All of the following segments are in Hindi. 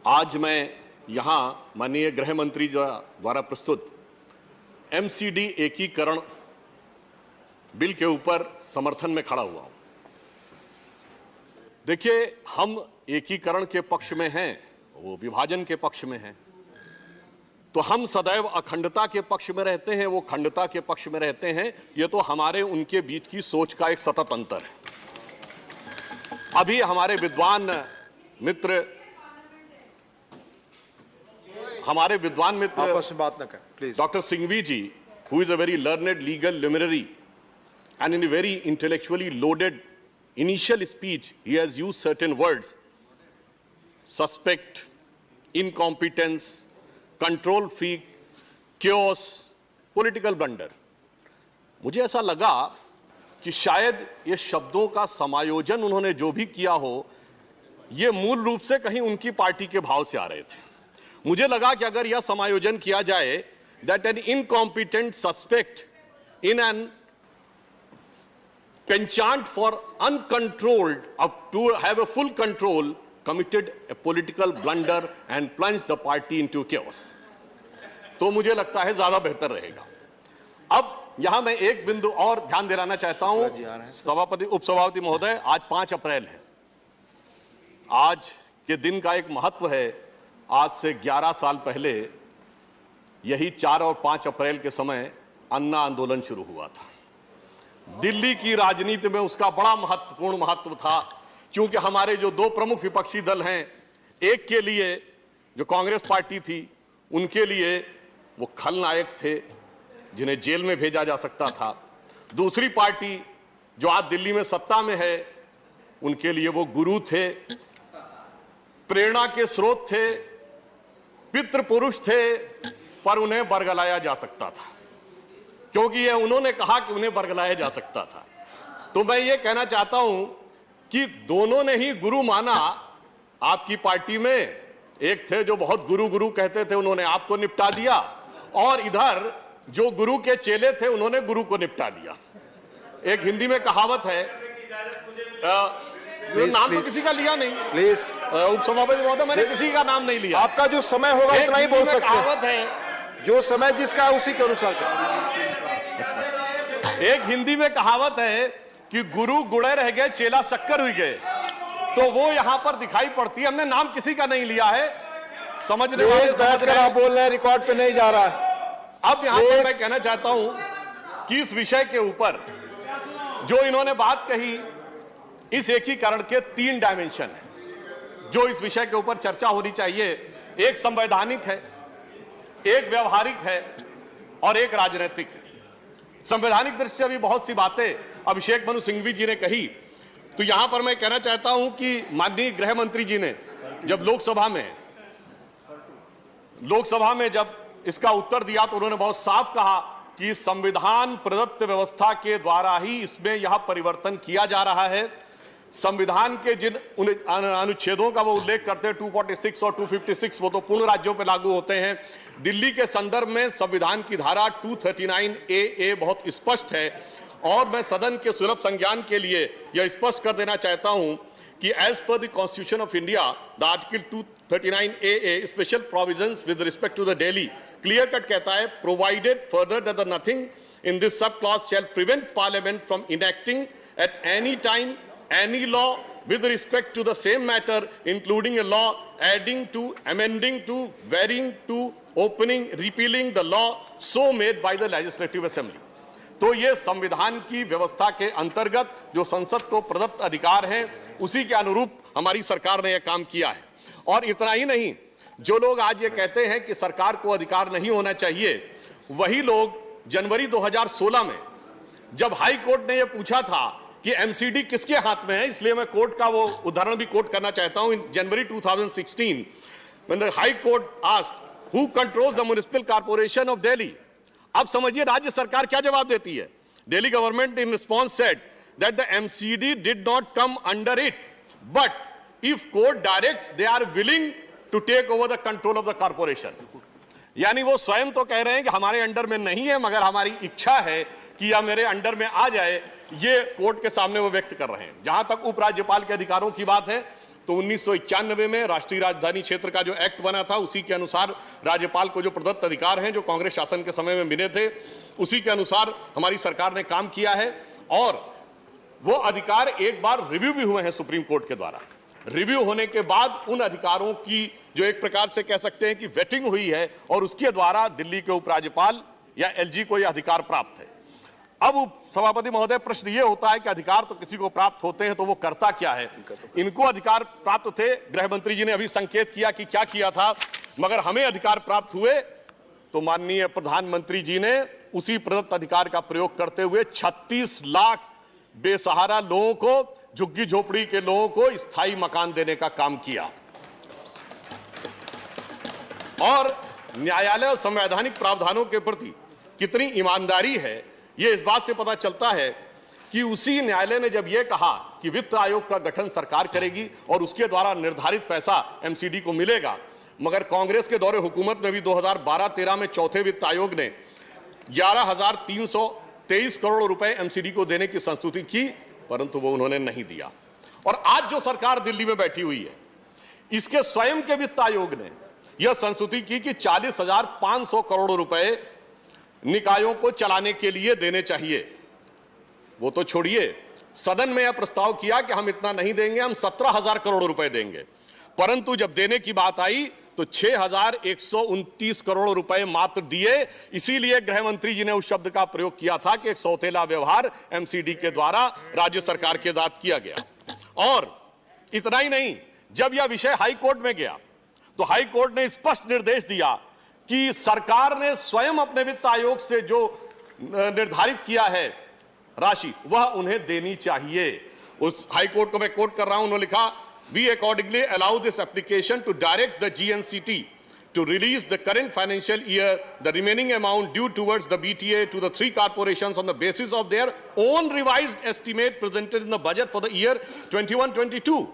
आज मैं यहां माननीय गृह मंत्री द्वारा प्रस्तुत एमसीडी एकीकरण बिल के ऊपर समर्थन में खड़ा हुआ हूं। देखिए, हम एकीकरण के पक्ष में हैं, वो विभाजन के पक्ष में हैं, तो हम सदैव अखंडता के पक्ष में रहते हैं, वो खंडता के पक्ष में रहते हैं। ये तो हमारे उनके बीच की सोच का एक सतत अंतर है। अभी हमारे विद्वान मित्र आपस में बात न करें please. Doctor Singhvi ji, who is a very learned legal luminary and in a very intellectually loaded initial speech he has used certain words: suspect, incompetence, control freak, chaos, political blunder। मुझे ऐसा लगा कि शायद ये शब्दों का समायोजन उन्होंने जो भी किया हो, ये मूल रूप से कहीं उनकी पार्टी के भाव से आ रहे थे। मुझे लगा कि अगर यह समायोजन किया जाए that an incompetent suspect in an penchant for uncontrolled up to have a full control committed a political blunder and plunged the party into chaos, तो मुझे लगता है ज्यादा बेहतर रहेगा। अब यहां मैं एक बिंदु और ध्यान दिलाना चाहता हूं सभापति उपसभापति महोदय, आज 5 अप्रैल है। आज के दिन का एक महत्व है। आज से 11 साल पहले यही 4 और 5 अप्रैल के समय अन्ना आंदोलन शुरू हुआ था। दिल्ली की राजनीति में उसका बड़ा महत्वपूर्ण महत्व था, क्योंकि हमारे जो 2 प्रमुख विपक्षी दल हैं, एक के लिए जो कांग्रेस पार्टी थी, उनके लिए वो खलनायक थे जिन्हें जेल में भेजा जा सकता था। दूसरी पार्टी जो आज दिल्ली में सत्ता में है, उनके लिए वो गुरु थे, प्रेरणा के स्रोत थे, पितृ पुरुष थे, पर उन्हें बरगलाया जा सकता था, क्योंकि ये उन्होंने कहा कि उन्हें बरगलाया जा सकता था। तो मैं ये कहना चाहता हूं कि दोनों ने ही गुरु माना। आपकी पार्टी में एक थे जो बहुत गुरु गुरु कहते थे, उन्होंने आपको निपटा दिया, और इधर जो गुरु के चेले थे, उन्होंने गुरु को निपटा दिया। एक हिंदी में कहावत है, नाम तो किसी का लिया नहीं, प्लीज उपसभापति महोदय, मैंने किसी का नाम नहीं लिया। आपका जो समय होगा उतना ही बोल सकते हैं। कहावत है, जो समय जिसका है उसी के अनुसार। एक हिंदी में कहावत है कि गुरु गुड़े रह गए, चेला शक्कर हुई गए, तो वो यहां पर दिखाई पड़ती है। हमने नाम किसी का नहीं लिया है, समझने वाले समझ रहे हैं। बोल रहे हैं, रिकॉर्ड पे नहीं जा रहा है। अब यहां पर मैं कहना चाहता हूं कि इस विषय के ऊपर जो इन्होंने बात कही, इस एकीकरण के 3 डायमेंशन हैं जो इस विषय के ऊपर चर्चा होनी चाहिए। एक संवैधानिक है, एक व्यवहारिक है और एक राजनीतिक है। संवैधानिक दृष्टि से अभी बहुत सी बातें अभिषेक मनु सिंघवी जी ने कही, तो यहां पर मैं कहना चाहता हूं कि माननीय गृह मंत्री जी ने जब लोकसभा में जब इसका उत्तर दिया, तो उन्होंने बहुत साफ कहा कि संविधान प्रदत्त व्यवस्था के द्वारा ही इसमें यह परिवर्तन किया जा रहा है। संविधान के जिन अनुच्छेदों का वो उल्लेख करते हैं, 246 और 256, वो तो पूर्ण राज्यों पर लागू होते हैं। दिल्ली के संदर्भ में संविधान की धारा 239A बहुत स्पष्ट है, और मैं सदन के सुलभ संज्ञान के लिए यह स्पष्ट कर देना चाहता हूं कि as per the constitution of India, the article 239AA special provisions with respect to the Delhi clear cut कहता है, provided further that nothing in this sub clause shall prevent parliament from enacting at any time any law with respect to the same matter, including a law adding to, amending to, varying to, opening, repealing the law so made by the legislative assembly। तो ये संविधान की व्यवस्था के अंतर्गत जो संसद को प्रदत्त अधिकार है, उसी के अनुरूप हमारी सरकार ने यह काम किया है। और इतना ही नहीं, जो लोग आज ये कहते हैं कि सरकार को अधिकार नहीं होना चाहिए, वही लोग जनवरी 2016 में जब हाई कोर्ट ने यह पूछा था कि एमसीडी किसके हाथ में है, इसलिए मैं कोर्ट का वो उदाहरण भी कोट करना चाहता हूं। इन जनवरी 2016 when the high court asked who controls the municipal corporation of Delhi, अब समझिए राज्य सरकार क्या जवाब देती है। Delhi government in response said that the MCD did not come under it, but if court directs they are willing to take over the control of the corporation। यानी वो स्वयं तो कह रहे हैं कि हमारे अंडर में नहीं है, मगर हमारी इच्छा है कि यह मेरे अंडर में आ जाए, ये कोर्ट के सामने वो व्यक्त कर रहे हैं। जहां तक उपराज्यपाल के अधिकारों की बात है, तो 1991 में राष्ट्रीय राजधानी क्षेत्र का जो एक्ट बना था, उसी के अनुसार राज्यपाल को जो प्रदत्त अधिकार हैं, जो कांग्रेस शासन के समय में मिले थे, उसी के अनुसार हमारी सरकार ने काम किया है। और वो अधिकार एक बार रिव्यू भी हुए हैं सुप्रीम कोर्ट के द्वारा। रिव्यू होने के बाद उन अधिकारों की जो एक प्रकार से कह सकते हैं कि वेटिंग हुई है, और उसके द्वारा दिल्ली के उपराज्यपाल या एलजी को यह अधिकार प्राप्त है। अब सभापति महोदय, प्रश्न यह होता है कि अधिकार तो किसी को प्राप्त होते हैं, तो वो करता क्या है? इनको अधिकार प्राप्त थे, गृह मंत्री जी ने अभी संकेत किया कि क्या किया था, मगर हमें अधिकार प्राप्त हुए तो माननीय प्रधानमंत्री जी ने उसी प्रदत्त अधिकार का प्रयोग करते हुए 36 लाख बेसहारा लोगों को, झुग्गी झोपड़ी के लोगों को स्थायी मकान देने का काम किया। और न्यायालय और संवैधानिक प्रावधानों के प्रति कितनी ईमानदारी है, यह इस बात से पता चलता है कि उसी न्यायालय ने जब यह कहा कि वित्त आयोग का गठन सरकार करेगी और उसके द्वारा निर्धारित पैसा एमसीडी को मिलेगा, मगर कांग्रेस के दौरे हुकूमत में भी 2012-13 में चौथे वित्त आयोग ने 11,323 करोड़ रुपए एमसीडी को देने की संस्तुति की, परंतु वो उन्होंने नहीं दिया। और आज जो सरकार दिल्ली में बैठी हुई है, इसके स्वयं के वित्त आयोग ने यह संस्तुति की कि 40,500 करोड़ रुपए निकायों को चलाने के लिए देने चाहिए। वो तो छोड़िए, सदन में यह प्रस्ताव किया कि हम इतना नहीं देंगे, हम 17,000 करोड़ रुपए देंगे, परंतु जब देने की बात आई तो 6,129 करोड़ रुपए मात्र दिए। इसीलिए गृह मंत्री जी ने उस शब्द का प्रयोग किया था कि एक सौतेला व्यवहार एमसीडी के द्वारा राज्य सरकार के साथ किया गया। और इतना ही नहीं, जब यह विषय हाई कोर्ट में गया तो हाई कोर्ट ने स्पष्ट निर्देश दिया कि सरकार ने स्वयं अपने वित्त आयोग से जो निर्धारित किया है राशि, वह उन्हें देनी चाहिए। उस हाई कोर्ट को मैं कोट कर रहा हूं, उन्होंने लिखा, We accordingly allow this application to direct the GNCT to release the current financial year the remaining amount due towards the BTA to the three corporations on the basis of their own revised estimate presented in the budget for the year 21-22।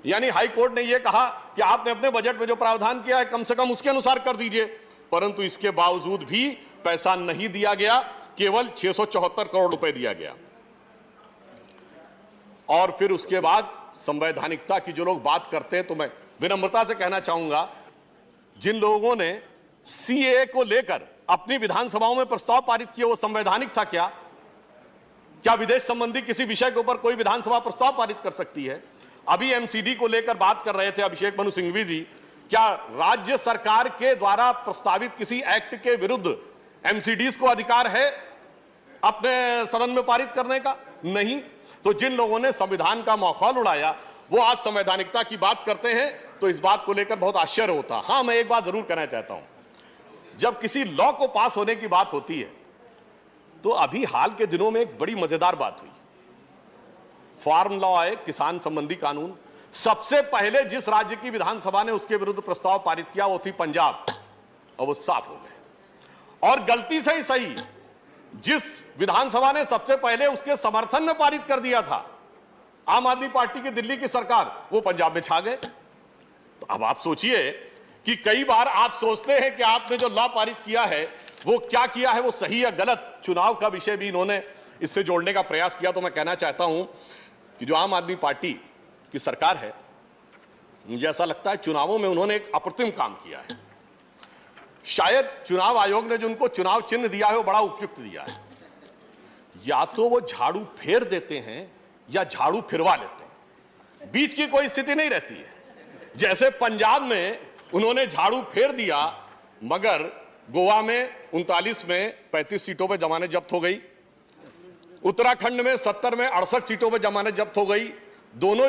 यानी हाई कोर्ट ने यह कहा कि आपने अपने बजट में जो प्रावधान किया है कम से कम उसके अनुसार कर दीजिए, परंतु इसके बावजूद भी पैसा नहीं दिया गया, केवल 674 करोड़ रुपए दिया गया। और फिर उसके बाद संवैधानिकता की जो लोग बात करते हैं, तो मैं विनम्रता से कहना चाहूंगा, जिन लोगों ने सीएए को लेकर अपनी विधानसभाओं में प्रस्ताव पारित किए, वो संवैधानिक था क्या? क्या विदेश संबंधी किसी विषय के ऊपर कोई विधानसभा प्रस्ताव पारित कर सकती है? अभी एमसीडी को लेकर बात कर रहे थे अभिषेक मनु सिंघवी जी, क्या राज्य सरकार के द्वारा प्रस्तावित किसी एक्ट के विरुद्ध एमसीडीज को अधिकार है अपने सदन में पारित करने का? नहीं। तो जिन लोगों ने संविधान का मखौल उड़ाया, वो आज संवैधानिकता की बात करते हैं, तो इस बात को लेकर बहुत आश्चर्य होता। हां, मैं एक बात जरूर कहना चाहता हूं, जब किसी लॉ को पास होने की बात होती है, तो अभी हाल के दिनों में एक बड़ी मजेदार बात हुई। फार्म लॉ है, किसान संबंधी कानून, सबसे पहले जिस राज्य की विधानसभा ने उसके विरुद्ध प्रस्ताव पारित किया वो थी पंजाब, और वो साफ हो गए। और गलती से ही सही, जिस विधानसभा ने सबसे पहले उसके समर्थन में पारित कर दिया था, आम आदमी पार्टी की दिल्ली की सरकार, वो पंजाब में छा गए। तो अब आप सोचिए कि कई बार आप सोचते हैं कि आपने जो लॉ पारित किया है वो क्या किया है, वो सही या गलत। चुनाव का विषय भी इन्होंने इससे जोड़ने का प्रयास किया। तो मैं कहना चाहता हूं कि जो आम आदमी पार्टी की सरकार है, मुझे ऐसा लगता है चुनावों में उन्होंने एक अप्रतिम काम किया है। शायद चुनाव आयोग ने जो उनको चुनाव चिन्ह दिया है वो बड़ा उपयुक्त दिया है। या तो वो झाड़ू फेर देते हैं या झाड़ू फिरवा लेते हैं, बीच की कोई स्थिति नहीं रहती है। जैसे पंजाब में उन्होंने झाड़ू फेर दिया, मगर गोवा में 39 में 35 सीटों पर जमानत जब्त हो गई, उत्तराखंड में 70 में 68 सीटों पर जमानत जब्त हो गई। दोनों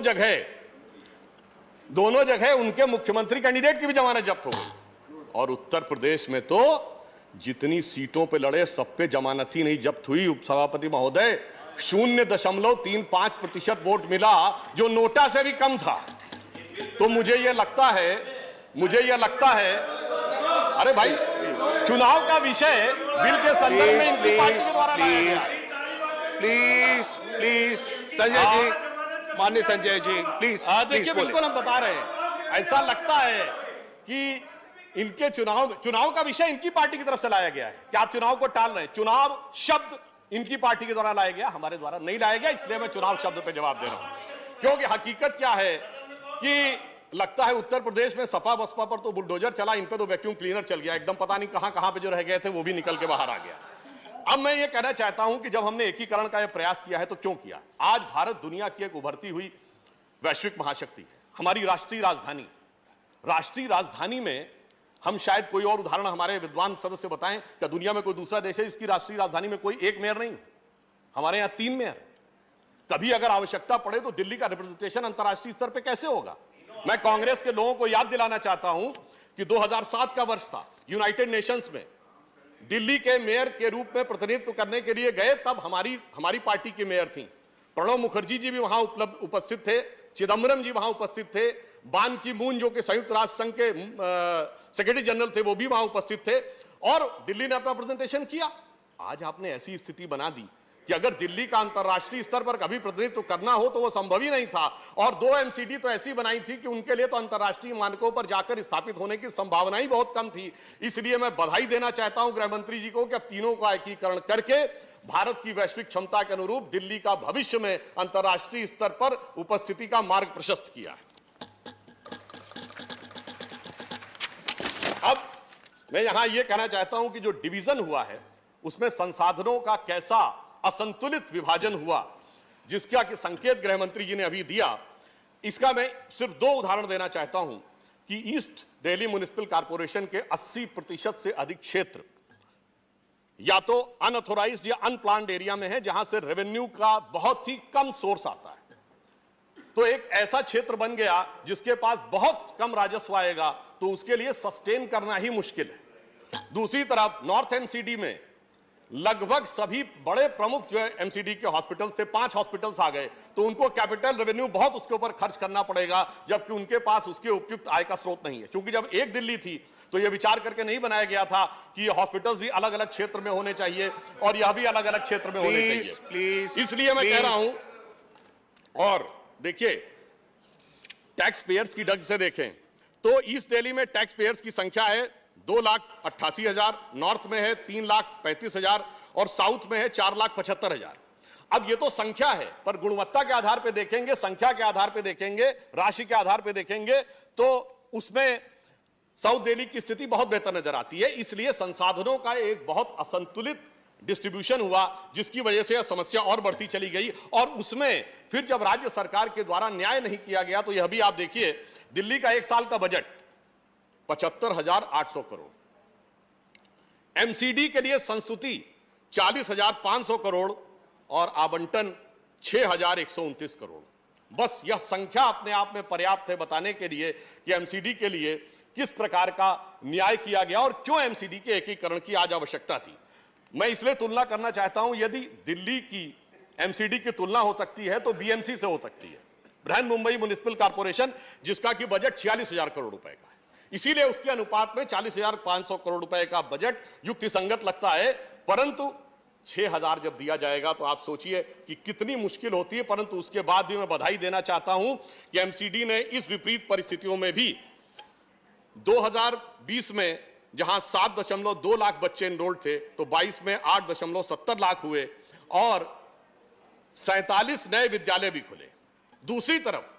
जगह उनके मुख्यमंत्री कैंडिडेट की भी जमानत जब्त हो गई। और उत्तर प्रदेश में तो जितनी सीटों पे लड़े सब पे जमानत ही नहीं जब्त हुई। उपसभापति महोदय, 0.35% वोट मिला, जो नोटा से भी कम था। तो मुझे यह लगता है, अरे भाई, चुनाव का विषय बिल के संदर्भ में इनकी पार्टी के द्वारा लाया गया। प्लीज संजय जी, माननीय संजय जी, प्लीज। देखिए, बिल्कुल हम बता रहे हैं, ऐसा लगता है कि इनके चुनाव का विषय इनकी पार्टी की तरफ से लाया गया है कि आप चुनाव को टाल रहे हैं। चुनाव शब्द इनकी पार्टी के द्वारा लाया गया, हमारे द्वारा नहीं लाया गया, इसलिए मैं चुनाव शब्द पे जवाब दे रहा हूं। क्योंकि हकीकत क्या है कि लगता है उत्तर प्रदेश में सपा बसपा पर तो बुलडोजर चला, इन पे तो वैक्यूम क्लीनर चल गया, एकदम पता नहीं कहां कहां पे जो रह गए थे वो भी निकल के बाहर आ गया। अब मैं ये कहना चाहता हूं कि जब हमने एकीकरण का यह प्रयास किया है तो क्यों किया। आज भारत दुनिया की एक उभरती हुई वैश्विक महाशक्ति है। हमारी राष्ट्रीय राजधानी में हम शायद कोई और उदाहरण हमारे विद्वान सदस्य बताएं, क्या दुनिया में कोई दूसरा देश है जिसकी राष्ट्रीय राजधानी में कोई एक मेयर नहीं हो? हमारे यहां 3 मेयर। कभी अगर आवश्यकता पड़े तो दिल्ली का रिप्रेजेंटेशन अंतर्राष्ट्रीय स्तर पर कैसे होगा? मैं कांग्रेस के लोगों को याद दिलाना चाहता हूं कि 2007 का वर्ष था, यूनाइटेड नेशंस में दिल्ली के मेयर के रूप में प्रतिनिधित्व करने के लिए गए, तब हमारी पार्टी के मेयर थी। प्रणब मुखर्जी जी भी वहां उपस्थित थे, चिदम्बरम जी वहां उपस्थित थे, बान की मून जो कि संयुक्त राष्ट्र संघ के सेक्रेटरी जनरल थे वो भी वहां उपस्थित थे, और दिल्ली ने अपना प्रेजेंटेशन किया। आज आपने ऐसी स्थिति बना दी कि अगर दिल्ली का अंतर्राष्ट्रीय स्तर पर कभी प्रतिनिधित्व करना हो तो वो संभव ही नहीं था। और 2 एमसीडी तो ऐसी बनाई थी कि उनके लिए तो अंतर्राष्ट्रीय मानकों पर जाकर स्थापित होने की संभावना ही बहुत कम थी। इसलिए मैं बधाई देना चाहता हूं गृह मंत्री जी को कि अब तीनों का एकीकरण करके भारत की वैश्विक क्षमता के अनुरूप दिल्ली का भविष्य में अंतर्राष्ट्रीय स्तर पर उपस्थिति का मार्ग प्रशस्त किया है। अब मैं यहां यह कहना चाहता हूं कि जो डिवीजन हुआ है उसमें संसाधनों का कैसा असंतुलित विभाजन हुआ, जिसका कि संकेत गृह मंत्री जी ने अभी दिया, इसका मैं सिर्फ 2 उदाहरण देना चाहता हूं कि ईस्ट दिल्ली म्युनिसिपल कॉर्पोरेशन के 80% से अधिक क्षेत्र या तो अनऑथोराइज्ड या अनप्लान्ड एरिया में है, जहां से रेवेन्यू का बहुत ही कम सोर्स आता है। तो एक ऐसा क्षेत्र बन गया जिसके पास बहुत कम राजस्व आएगा, तो उसके लिए सस्टेन करना ही मुश्किल है। दूसरी तरफ नॉर्थ एमसीडी में लगभग सभी बड़े प्रमुख जो एमसीडी के हॉस्पिटल थे, 5 हॉस्पिटल्स आ गए, तो उनको कैपिटल रेवेन्यू बहुत उसके ऊपर खर्च करना पड़ेगा, जबकि उनके पास उसके उपयुक्त आय का स्रोत नहीं है। क्योंकि जब एक दिल्ली थी तो यह विचार करके नहीं बनाया गया था कि ये हॉस्पिटल्स भी अलग अलग क्षेत्र में होने चाहिए और यह भी अलग अलग क्षेत्र में होने चाहिए। इसलिए मैं कह रहा हूं, और देखिए टैक्स पेयर्स की ढंग से देखें तो ईस्ट दिल्ली में टैक्स पेयर्स की संख्या है 2,88,000, नॉर्थ में है 3,35,000 और साउथ में है 4,75,000। अब ये तो संख्या है, पर गुणवत्ता के आधार पर देखेंगे, संख्या के आधार पर देखेंगे, राशि के आधार पर देखेंगे तो उसमें साउथ दिल्ली की स्थिति बहुत बेहतर नजर आती है। इसलिए संसाधनों का एक बहुत असंतुलित डिस्ट्रीब्यूशन हुआ, जिसकी वजह से यह समस्या और बढ़ती चली गई। और उसमें फिर जब राज्य सरकार के द्वारा न्याय नहीं किया गया तो यह भी आप देखिए, दिल्ली का 1 साल का बजट 75,800 करोड़, एमसीडी के लिए संस्तुति 40,500 करोड़ और आवंटन 6,129 करोड़। बस यह संख्या अपने आप में पर्याप्त है बताने के लिए कि एमसीडी के लिए किस प्रकार का न्याय किया गया और क्यों एमसीडी के एकीकरण की आज आवश्यकता थी। मैं इसलिए तुलना करना चाहता हूं, यदि दिल्ली की एमसीडी की तुलना हो सकती है तो बीएमसी से हो सकती है, बृहन मुंबई म्युनिसिपल कॉर्पोरेशन, जिसका कि बजट 46,000 करोड़ रुपए का है। इसीलिए उसके अनुपात में 40,500 करोड़ रुपए का बजट युक्तिसंगत लगता है, परंतु 6,000 जब दिया जाएगा तो आप सोचिए कि कितनी मुश्किल होती है। परंतु उसके बाद भी मैं बधाई देना चाहता हूं कि एमसीडी ने इस विपरीत परिस्थितियों में भी 2020 में जहां 7.2 लाख बच्चे एनरोल्ड थे तो 22 में 8.70 लाख हुए और 47 नए विद्यालय भी खुले। दूसरी तरफ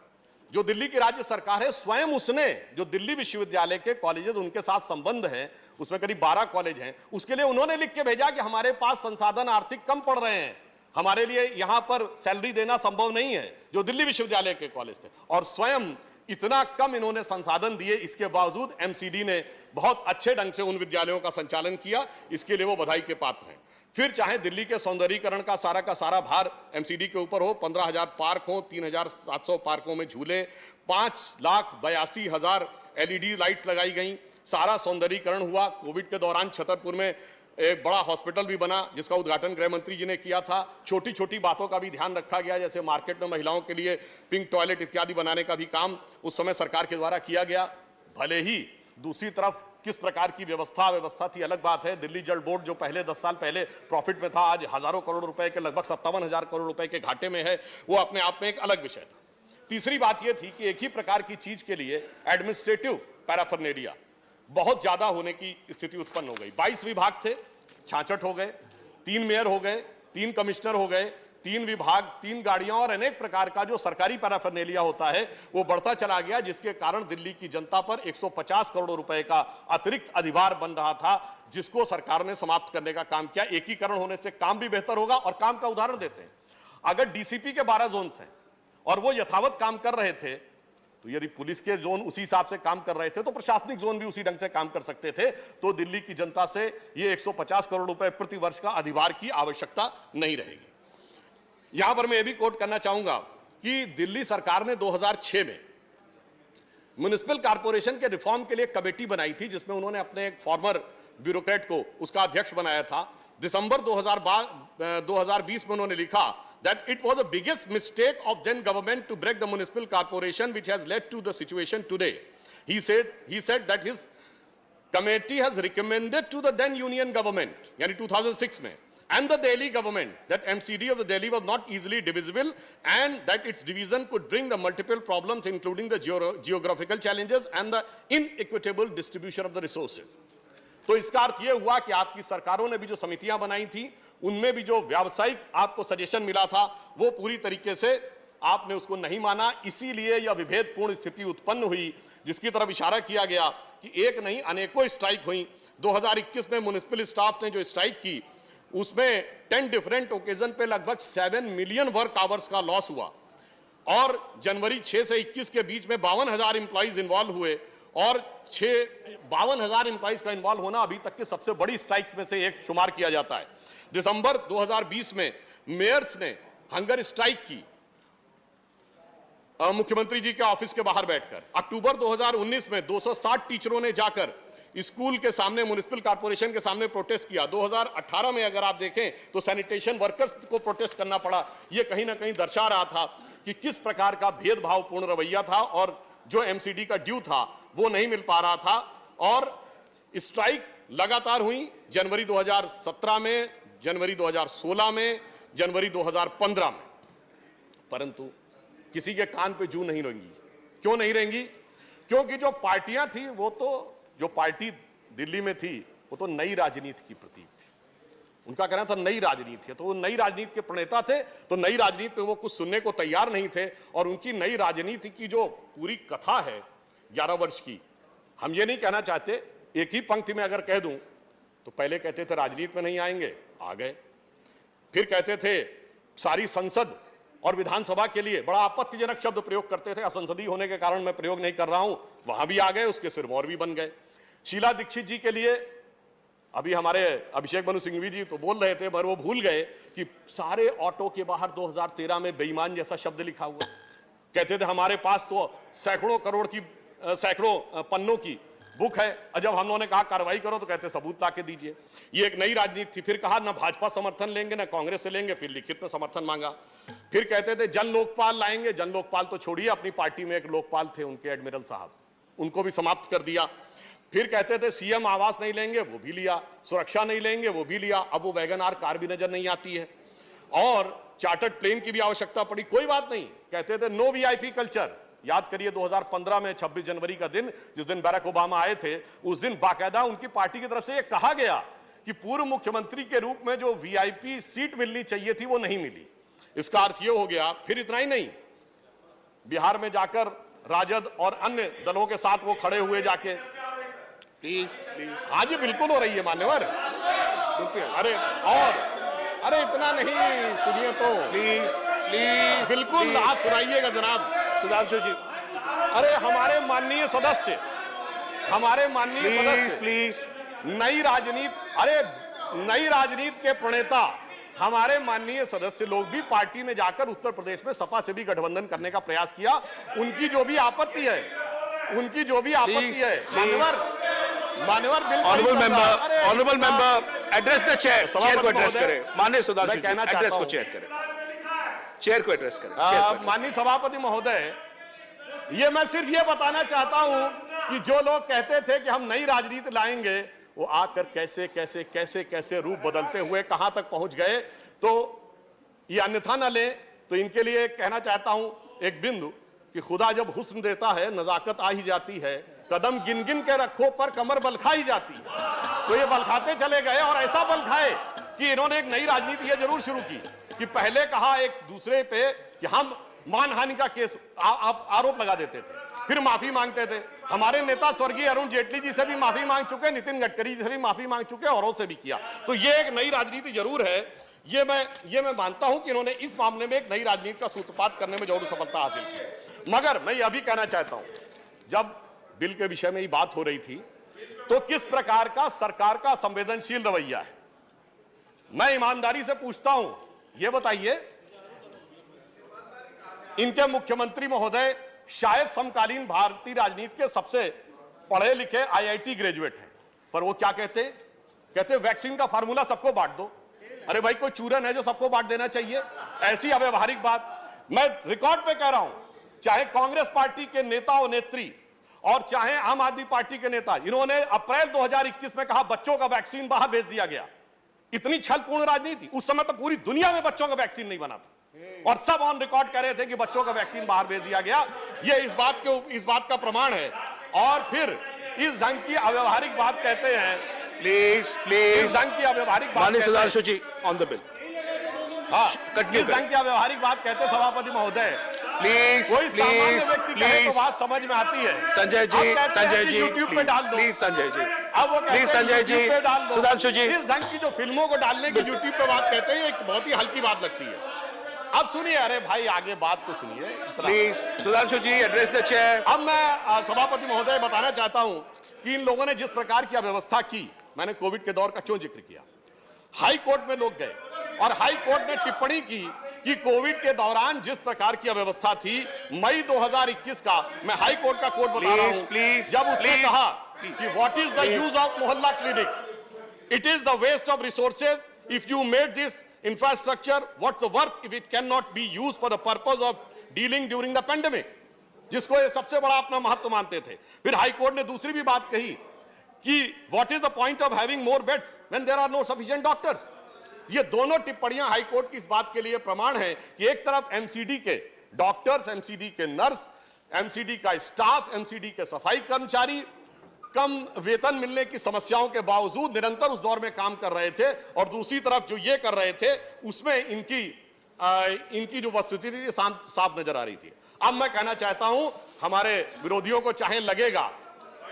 जो दिल्ली की राज्य सरकार है, स्वयं उसने जो दिल्ली विश्वविद्यालय के कॉलेजेस उनके साथ संबंध हैं, उसमें करीब 12 कॉलेज हैं, उसके लिए उन्होंने लिख के भेजा कि हमारे पास संसाधन आर्थिक कम पड़ रहे हैं, हमारे लिए यहां पर सैलरी देना संभव नहीं है, जो दिल्ली विश्वविद्यालय के कॉलेज थे। और स्वयं इतना कम इन्होंने संसाधन दिए, इसके बावजूद एमसीडी ने बहुत अच्छे ढंग से उन विद्यालयों का संचालन किया, इसके लिए वो बधाई के पात्र हैं। फिर चाहे दिल्ली के सौंदर्यीकरण का सारा भार एमसीडी के ऊपर हो, 15,000 पार्क हो, 3,700 पार्कों में झूले, 5,82,000 एलईडी लाइट्स लगाई गई, सारा सौंदर्यीकरण हुआ। कोविड के दौरान छतरपुर में एक बड़ा हॉस्पिटल भी बना जिसका उद्घाटन गृह मंत्री जी ने किया था। छोटी छोटी बातों का भी ध्यान रखा गया, जैसे मार्केट में महिलाओं के लिए पिंक टॉयलेट इत्यादि बनाने का भी काम उस समय सरकार के द्वारा किया गया। भले ही दूसरी तरफ किस प्रकार की व्यवस्था थी अलग बात है। दिल्ली जल बोर्ड जो पहले 10 साल पहले प्रॉफिट में था, आज हजारों करोड़ रुपए के, लगभग 57,000 करोड़ रुपए के घाटे में है, वो अपने आप में एक अलग विषय था। तीसरी बात यह थी कि एक ही प्रकार की चीज के लिए एडमिनिस्ट्रेटिव पैराफर्नेलिया बहुत ज्यादा होने की स्थिति उत्पन्न हो गई। 22 विभाग थे, 66 हो गए, 3 मेयर हो गए, 3 कमिश्नर हो गए, 3 विभाग, 3 गाड़ियां और अनेक प्रकार का जो सरकारी पैराफर्नेलिया होता है वो बढ़ता चला गया, जिसके कारण दिल्ली की जनता पर 150 करोड़ रुपए का अतिरिक्त अधिभार बन रहा था, जिसको सरकार ने समाप्त करने का काम किया। एकीकरण होने से काम भी बेहतर होगा। और काम का उदाहरण देते हैं, अगर डीसीपी के 12 जोन हैं और वो यथावत काम कर रहे थे, तो यदि पुलिस के जोन उसी हिसाब से काम कर रहे थे तो प्रशासनिक जोन भी उसी ढंग से काम कर सकते थे। तो दिल्ली की जनता से ये 150 करोड़ रुपए प्रति वर्ष का अधिभार की आवश्यकता नहीं रहेगी। यहां पर मैं यह भी कोट करना चाहूंगा कि दिल्ली सरकार ने 2006 में म्युनिसिपल कॉर्पोरेशन के रिफॉर्म के लिए कमेटी बनाई थी, जिसमें उन्होंने अपने एक फॉर्मर ब्यूरोक्रेट को उसका अध्यक्ष बनाया था। दिसंबर 2020 में उन्होंने लिखा that it was the biggest mistake of then government to break the municipal corporation, which has led to the situation today. He said that his committee has recommended to the then union government, yani 2006 mein, and the Delhi government that MCD of the Delhi was not easily divisible and that its division could bring the multiple problems including the geographical challenges and the inequitable distribution of the resources. तो इसका अर्थ यह हुआ कि आपकी सरकारों ने भी जो समितियां बनाई थी उनमें भी जो व्यावसायिक आपको सजेशन मिला था वो पूरी तरीके से आपने उसको नहीं माना। इसीलिए यह विभेदपूर्ण स्थिति उत्पन्न हुई, जिसकी तरफ इशारा किया गया कि एक नहीं अनेकों स्ट्राइक हुई। 2021 में म्युनिसिपल स्टाफ ने जो स्ट्राइक की उसमें 10 डिफरेंट ओकेजन पे लगभग 7 मिलियन वर्क आवर्स का लॉस हुआ और जनवरी 6 से 21 के बीच में 52,000 इंप्लॉइज इन्वॉल्व हुए और 52,000 इंप्लॉइज का इन्वॉल्व होना अभी तक की सबसे बड़ी स्ट्राइक्स में से एक शुमार किया जाता है। दिसंबर 2020 में मेयर्स ने हंगर स्ट्राइक की मुख्यमंत्री जी के ऑफिस के बाहर बैठकर। अक्टूबर 2019 में 260 टीचरों ने जाकर स्कूल के सामने म्युनिसिपल कॉर्पोरेशन के सामने प्रोटेस्ट किया। 2018 में अगर आप देखें तो सैनिटेशन वर्कर्स को प्रोटेस्ट करना पड़ा। यह कहीं ना कहीं दर्शा रहा था कि किस प्रकार का भेदभावपूर्ण रवैया था और जो एमसीडी का ड्यू था वो नहीं मिल पा रहा था। और स्ट्राइक लगातार हुई जनवरी 2017 में, जनवरी 2016 में, जनवरी 2015 में, परंतु किसी के कान पे जू नहीं रहेंगी। क्यों नहीं रहेंगी? क्योंकि जो पार्टियां थी वो तो, जो पार्टी दिल्ली में थी वो तो नई राजनीति की प्रतीक थी। उनका कहना था नई राजनीति है, तो वो नई राजनीति के प्रणेता थे, तो नई राजनीति पे वो कुछ सुनने को तैयार नहीं थे। और उनकी नई राजनीति की जो पूरी कथा है 11 वर्ष की, हम ये नहीं कहना चाहते, एक ही पंक्ति में अगर कह दूं तो पहले कहते थे राजनीति में नहीं आएंगे, आ गए। फिर कहते थे सारी संसद और विधानसभा के लिए बड़ा आपत्तिजनक शब्द प्रयोग करते थे, असंसदीय होने के कारण मैं प्रयोग नहीं कर रहा हूं, वहां भी आ गए, उसके सिरमौर भी बन गए। शीला दीक्षित जी के लिए अभी हमारे अभिषेक मनु सिंघवी जी तो बोल रहे थे, पर वो भूल गए कि सारे ऑटो के बाहर 2013 में बेईमान जैसा शब्द लिखा हुआ। कहते थे हमारे पास तो सैकड़ों करोड़ की, सैकड़ों पन्नों की बुक है, और जब हम लोगों ने कहा कार्रवाई करो तो कहते सबूत ला के दीजिए। ये एक नई राजनीति थी। फिर कहा ना भाजपा समर्थन लेंगे ना कांग्रेस से लेंगे, फिर लिखित में समर्थन मांगा। फिर कहते थे जन लोकपाल लाएंगे, जन लोकपाल तो छोड़िए, अपनी पार्टी में एक लोकपाल थे उनके एडमिरल साहब, उनको भी समाप्त कर दिया। फिर कहते थे सीएम आवास नहीं लेंगे, वो भी लिया, सुरक्षा नहीं लेंगे, वो भी लिया। अब वो वैगन आर कार भी नजर नहीं आती है और चार्टर्ड प्लेन की भी आवश्यकता पड़ी, कोई बात नहीं। कहते थे नो वीआईपी कल्चर। याद करिए 2015 में 26 जनवरी का दिन, जिस दिन बराक ओबामा आए थे, उस दिन बाकायदा उनकी पार्टी की तरफ से यह कहा गया कि पूर्व मुख्यमंत्री के रूप में जो वीआईपी सीट मिलनी चाहिए थी वो नहीं मिली। इसका अर्थ यह हो गया। फिर इतना ही नहीं, बिहार में जाकर राजद और अन्य दलों के साथ वो खड़े हुए जाके, प्लीज हाँ जी बिल्कुल हो रही है मान्यवर, अरे इतना नहीं, सुनिए तो प्लीज बिल्कुल आप सुनाइएगा जनाब सुधांशु जी। अरे हमारे माननीय सदस्य प्लीज नई राजनीति, अरे नई राजनीति के प्रणेता हमारे माननीय सदस्य लोग भी पार्टी में जाकर उत्तर प्रदेश में सपा से भी गठबंधन करने का प्रयास किया। उनकी जो भी आपत्ति है मान्यवर honourable member address the chair को एड्रेस करें। माननीय सुधांशु जी एड्रेस को चेयर करें, चेयर को एड्रेस करें। माननीय सभापति महोदय, ये मैं सिर्फ ये बताना चाहता हूं कि जो लोग कहते थे कि हम नई राजनीति लाएंगे, वो आकर कैसे कैसे कैसे कैसे रूप बदलते हुए कहां तक पहुंच गए। तो ये अन्यथा न ले, तो इनके लिए कहना चाहता हूं एक बिंदु कि खुदा जब हुस्न देता है नजाकत आ ही जाती है, कदम गिन गिन के रखो पर कमर बल खाई जाती है। तो ये बल खाते चले गए और ऐसा बल खाए कि इन्होंने एक नई राजनीति ये जरूर शुरू की कि पहले कहा एक दूसरे पे कि हम मानहानि का केस आरोप लगा देते थे, फिर माफी मांगते थे। हमारे नेता स्वर्गीय अरुण जेटली जी से भी माफी मांग चुके, नितिन गडकरी जी से भी माफी मांग चुके, औरों से भी किया। तो ये एक नई राजनीति जरूर है, ये मैं मानता हूं कि इन्होंने इस मामले में एक नई राजनीति का सूत्रपात करने में जरूर सफलता हासिल की। मगर मैं यह भी कहना चाहता हूं, जब बिल के विषय में ये बात हो रही थी तो किस प्रकार का सरकार का संवेदनशील रवैया है, मैं ईमानदारी से पूछता हूं, यह बताइए, इनके मुख्यमंत्री महोदय शायद समकालीन भारतीय राजनीति के सबसे पढ़े लिखे IIT ग्रेजुएट हैं, पर वो क्या कहते वैक्सीन का फार्मूला सबको बांट दो। अरे भाई, कोई चूरन है जो सबको बांट देना चाहिए? ऐसी अव्यवहारिक बात मैं रिकॉर्ड पे कह रहा हूं, चाहे कांग्रेस पार्टी के नेता और नेत्री और चाहे आम आदमी पार्टी के नेता, इन्होंने अप्रैल 2021 में कहा बच्चों का वैक्सीन बाहर भेज दिया गया। इतनी छलपूर्ण राजनीति, उस समय तो पूरी दुनिया में बच्चों का वैक्सीन नहीं बना था और सब ऑन रिकॉर्ड कह रहे थे कि बच्चों का वैक्सीन बाहर भेज दिया गया। ये इस बात का प्रमाण है। और फिर इस ढंग की अव्यवहारिक बात कहते हैं, प्लीज इस ढंग की अव्यवहारिक बात सुधांशु जी ऑन द बिल। हाँ, इस ढंग की अव्यवहारिक बात कहते सभापति महोदय, प्लीज कोई सामान्य व्यक्ति कहे तो बात समझ में आती है। संजय जी यूट्यूब पे डाल दो, प्लीज संजय जी, अब वो प्लीज संजय जी, पे डाल दो। सुधांशु जी, इस ढंग की जो फिल्मों को डालने की यूट्यूब पे बात कहते हैं, एक बहुत ही हल्की बात लगती है। अब सुनिए, अरे भाई आगे बात तो सुनिए please. Sudhanshu ji address the chair. अब मैं सभापति महोदय बताना चाहता हूं कि इन लोगों ने जिस प्रकार की अव्यवस्था की, मैंने कोविड के दौर का क्यों जिक्र किया, हाई कोर्ट में लोग गए और हाई कोर्ट ने टिप्पणी की कि कोविड के दौरान जिस प्रकार की अव्यवस्था थी, मई 2021 का मैं हाई कोर्ट का कोर्ट बता रहा हूं, जब उसने कहा कि what is the use of mohalla clinic, it is the waste of resources if you made this infrastructure, what's the worth if it can not be use for the purpose of dealing during the pandemic, जिसको ये सबसे बड़ा अपना महत्व मानते थे। फिर हाई कोर्ट ने दूसरी भी बात कही कि what is the point of having more beds when there are no sufficient doctors. ये दोनों टिप्पणियां हाई कोर्ट की इस बात के लिए प्रमाण है कि एक तरफ एमसीडी के डॉक्टर्स, एमसीडी के नर्स, एमसीडी का स्टाफ, एमसीडी के सफाई कर्मचारी कम वेतन मिलने की समस्याओं के बावजूद निरंतर उस दौर में काम कर रहे थे, और दूसरी तरफ जो ये कर रहे थे उसमें इनकी जो वस्तुस्थिति थी साफ नजर आ रही थी। अब मैं कहना चाहता हूं, हमारे विरोधियों को चाहे लगेगा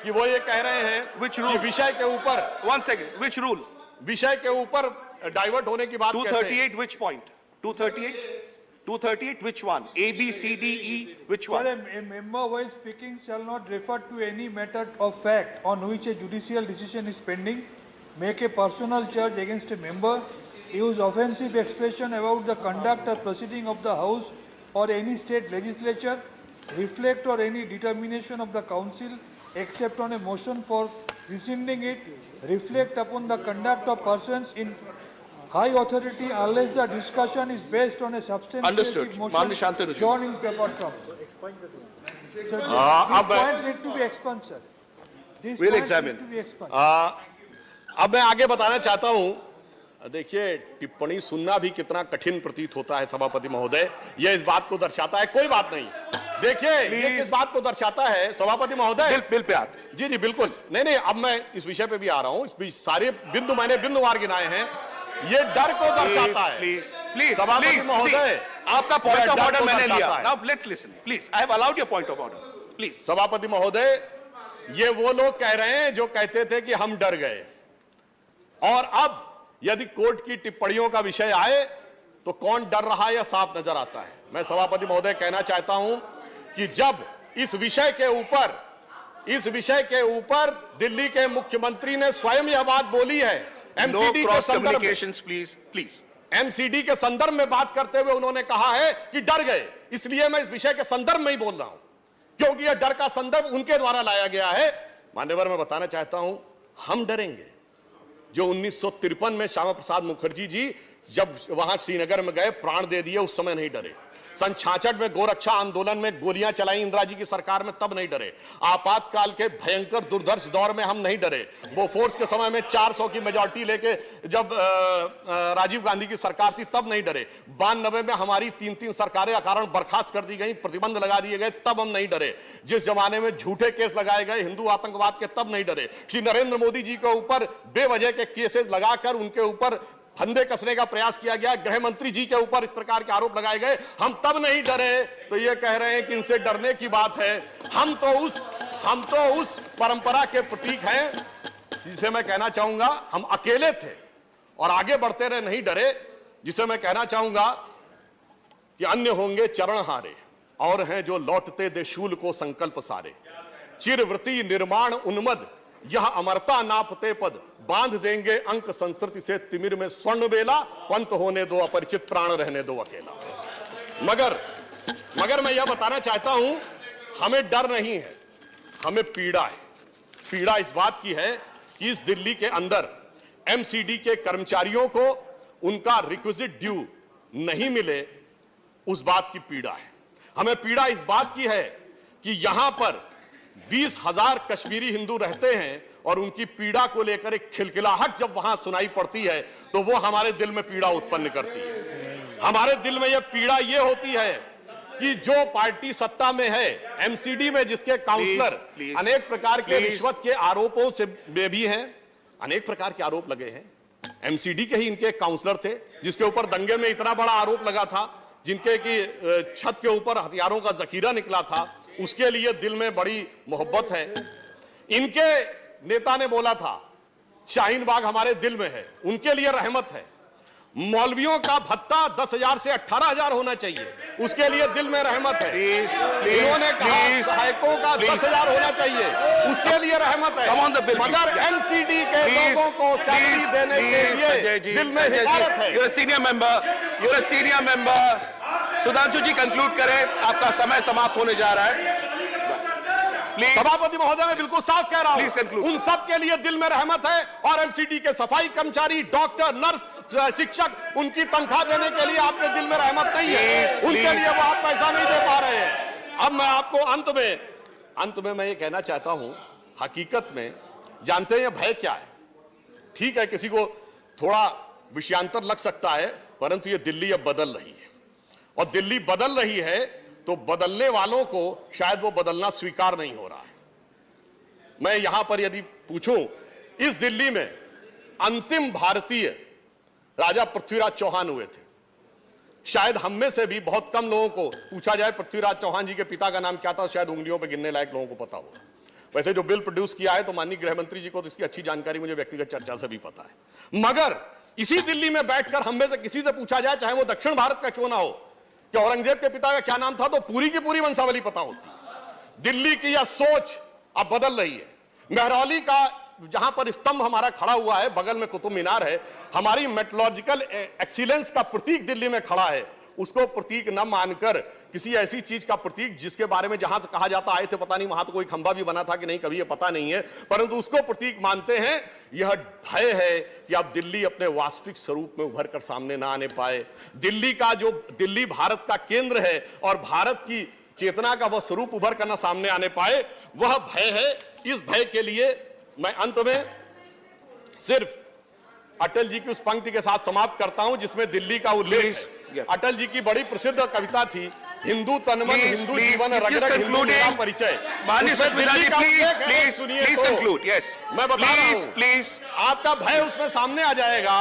कि वो ये कह रहे हैं कि विषय के ऊपर, वन सेकंड, विच रूल, विषय के ऊपर डाइवर्ट होने की बात कहते हैं। 238 which point? 238 which one? A, B, C, D, E, which one? Sir, a member while speaking shall not refer to any matter of fact on which a judicial decision is pending, make a personal charge against a member, use offensive expression about the conduct or proceeding of the House or any state legislature, reflect or any determination of the council except on a motion for rescinding it, reflect upon the conduct of persons in high authority unless the discussion is based on a substantiated motion drawn in paper terms. So this point need to be expunged, sir. This We'll point examine. need to be expunged. अब मैं आगे बताना चाहता हूं, देखिए टिप्पणी सुनना भी कितना कठिन प्रतीत होता है सभापति महोदय, यह इस बात को दर्शाता है। कोई बात नहीं, देखिए ये किस बात को दर्शाता है सभापति महोदय, बिल पे आते। जी जी बिल्कुल, नहीं अब मैं इस विषय पे भी आ रहा हूं। इस सारे बिंदु मैंने बिंदुवार गिनाए हैं, ये डर को दर्शाता है। प्लीज सभापति महोदय, आपका पॉइंट ऑफ ऑर्डर मैंने लिया। Now let's listen please, I have allowed your point of order please. सभापति महोदय, ये वो लोग कह रहे हैं जो कहते थे कि हम डर गए, और अब यदि कोर्ट की टिप्पणियों का विषय आए तो कौन डर रहा है यह साफ नजर आता है। मैं सभापति महोदय कहना चाहता हूं कि जब इस विषय के ऊपर दिल्ली के मुख्यमंत्री ने स्वयं यह बात बोली है, एमसीडी के संदर्भ में, एमसीडी के संदर्भ में बात करते हुए उन्होंने कहा है कि डर गए, इसलिए मैं इस विषय के संदर्भ में ही बोल रहा हूं, क्योंकि यह डर का संदर्भ उनके द्वारा लाया गया है। मान्यवर, मैं बताना चाहता हूं, हम डरेंगे जो 1953 में श्यामा प्रसाद मुखर्जी जी जब वहां श्रीनगर में गए, प्राण दे दिए, उस समय नहीं डरे। सन 66 में गोरक्षा आंदोलन में गोलियां चलाई इंदिरा जी की सरकार में, तब नहीं डरे। आपातकाल के भयंकर दुर्धर्ष दौर में हम नहीं डरे। बोफोर्स के समय में 400 की मेजॉरिटी लेके जब राजीव गांधी की सरकार थी, तब नहीं डरे। 92 में हमारी 3 सरकारें अकारण बर्खास्त कर दी गई, प्रतिबंध लगा दिए गए, तब हम नहीं डरे। जिस जमाने में झूठे केस लगाए गए हिंदू आतंकवाद के, तब नहीं डरे। श्री नरेंद्र मोदी जी के ऊपर बेवजह के केसेस लगाकर उनके ऊपर फंदे कसने का प्रयास किया गया, गृह मंत्री जी के ऊपर इस प्रकार के आरोप लगाए गए, हम तब नहीं डरे, तो ये कह रहे हैं कि इनसे डरने की बात है। हम तो उस परंपरा के प्रतीक हैं जिसे मैं कहना चाहूंगा हम अकेले थे और आगे बढ़ते रहे, नहीं डरे। जिसे मैं कहना चाहूंगा कि अन्य होंगे चरण हारे और हैं जो लौटते दे शूल को संकल्प सारे। चिरवृत्ति निर्माण उन्मद यह अमरता नापते पद, बांध देंगे अंक संस्कृति से तिमिर में स्वर्ण बेला, पंत होने दो अपरिचित प्राण रहने दो अकेला। मगर मैं यह बताना चाहता हूं, हमें डर नहीं है, हमें पीड़ा है। पीड़ा इस बात की है कि इस दिल्ली के अंदर एमसीडी के कर्मचारियों को उनका रिक्विजिट ड्यू नहीं मिले, उस बात की पीड़ा है। हमें पीड़ा इस बात की है कि यहां पर 20,000 कश्मीरी हिंदू रहते हैं और उनकी पीड़ा को लेकर एक खिलखिलाहट जब वहां सुनाई पड़ती है तो वो हमारे दिल में पीड़ा उत्पन्न करती है। हमारे दिल में यह पीड़ा यह होती है कि जो पार्टी सत्ता में है, एमसीडी में जिसके काउंसलर अनेक प्रकार के रिश्वत के आरोपों से में भी हैं, अनेक प्रकार के आरोप लगे हैं। एमसीडी के ही इनके काउंसलर थे जिसके ऊपर दंगे में इतना बड़ा आरोप लगा था, जिनके की छत के ऊपर हथियारों का जखीरा निकला था, उसके लिए दिल में बड़ी मोहब्बत है। इनके नेता ने बोला था शाहीन बाग हमारे दिल में है, उनके लिए रहमत है। मौलवियों का भत्ता 10,000 से 18,000 होना चाहिए, उसके लिए दिल में रहमत है। इन्होंने कहा सहायकों का 10,000 होना चाहिए, उसके लिए रहमत है। मगर एमसीडी के लोगों को सैलरी देने के लिए दिल में हिकारत है। You're a senior member. Sudhanshu ji conclude करें, आपका समय समाप्त होने जा रहा है। सभापति महोदय, मैं बिल्कुल साफ कह रहा हूं, उन सब के लिए दिल में रहमत है। और एमसीडी के सफाई कर्मचारी, डॉक्टर, नर्स, शिक्षक, उनकी तनख्वाह देने के लिए आपके दिल में रहमत नहीं है, उनके लिए वो आप पैसा नहीं दे पा रहे हैं। अब मैं आपको अंत में मैं ये कहना चाहता हूं, हकीकत में जानते हैं भय क्या है? ठीक है, किसी को थोड़ा विषयांतर लग सकता है, परंतु ये दिल्ली अब बदल रही है और दिल्ली बदल रही है तो बदलने वालों को शायद वो बदलना स्वीकार नहीं हो रहा है। मैं यहां पर यदि पूछूं, इस दिल्ली में अंतिम भारतीय राजा पृथ्वीराज चौहान हुए थे। शायद हम में से भी बहुत कम लोगों को पूछा जाए पृथ्वीराज चौहान जी के पिता का नाम क्या था, शायद उंगलियों पर गिनने लायक लोगों को पता होगा। वैसे जो बिल प्रोड्यूस किया है तो माननीय गृह मंत्री जी को तो इसकी अच्छी जानकारी मुझे व्यक्तिगत चर्चा से भी पता है। मगर इसी दिल्ली में बैठकर हम में से किसी से पूछा जाए, चाहे वो दक्षिण भारत का क्यों ना हो, कि औरंगजेब के पिता का क्या नाम था, तो पूरी की पूरी वंशावली पता होती। दिल्ली की यह सोच अब बदल रही है। महरौली का जहां पर स्तंभ हमारा खड़ा हुआ है, बगल में कुतुब मीनार है, हमारी मेट्रोलॉजिकल एक्सीलेंस का प्रतीक दिल्ली में खड़ा है, उसको प्रतीक न मानकर किसी ऐसी चीज का प्रतीक जिसके बारे में जहां से कहा जाता आए थे पता नहीं वहां तो कोई खंभा भी बना था कि नहीं कभी ये पता नहीं है, परंतु उसको प्रतीक मानते हैं। यह भय है कि अब दिल्ली अपने वास्तविक स्वरूप में उभर कर सामने ना आने पाए। दिल्ली भारत का केंद्र है और भारत की चेतना का वह स्वरूप उभर कर ना सामने आने पाए, वह भय है। इस भय के लिए मैं अंत में सिर्फ अटल जी की उस पंक्ति के साथ समाप्त करता हूं जिसमें दिल्ली का उल्लेख है। अटल जी की बड़ी प्रसिद्ध कविता थी, हिंदू तनमन हिंदू जीवन रग रग हिंदू मेरा परिचय। सुनिए मैं बता रहा हूं, आपका भय उसमें सामने आ जाएगा।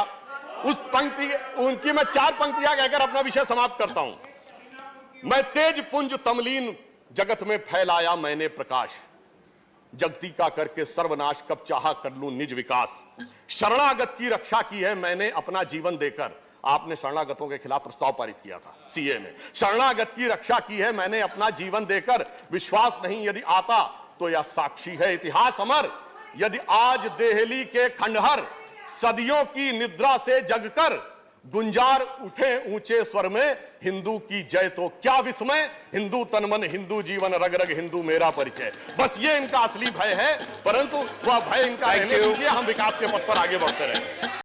उस पंक्ति उनकी मैं 4 पंक्तियां कहकर अपना विषय समाप्त करता हूं। मैं तेज पुंज तमलीन जगत में फैलाया मैंने प्रकाश, जगती का करके सर्वनाश कब चाहा कर लूं निज विकास। शरणागत की रक्षा की है मैंने अपना जीवन देकर, आपने शरणागतों के खिलाफ प्रस्ताव पारित किया था सीए में। शरणागत की रक्षा की है मैंने अपना जीवन देकर, विश्वास नहीं यदि आता तो यह साक्षी है इतिहास अमर। यदि आज देहली के खंडहर सदियों की निद्रा से जगकर, गुंजार उठे ऊंचे स्वर में हिंदू की जय तो क्या विस्मय। हिंदू तनमन हिंदू जीवन रग रग हिंदू मेरा परिचय। बस ये इनका असली भय है, परंतु वह भय इनका रहने दीजिए, हम विकास के पथ पर आगे बढ़ते रहें।